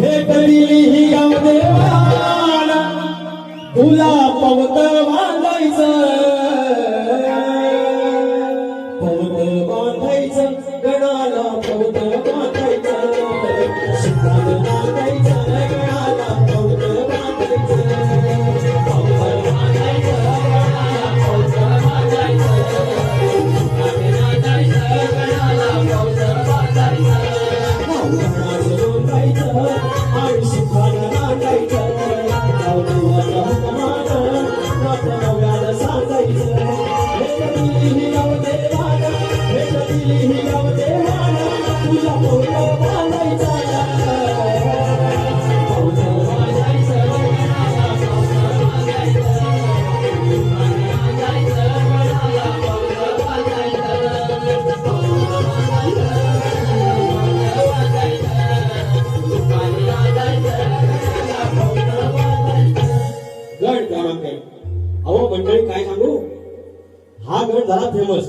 भेटली ही गाव देवाला तुला पवत बांधायचं गणाला पवत बांधायचं शिकाल बांधायचं गणाला पवत बांधायचं अहो मंडळी काय सांगू, हा गड झाला फेमस.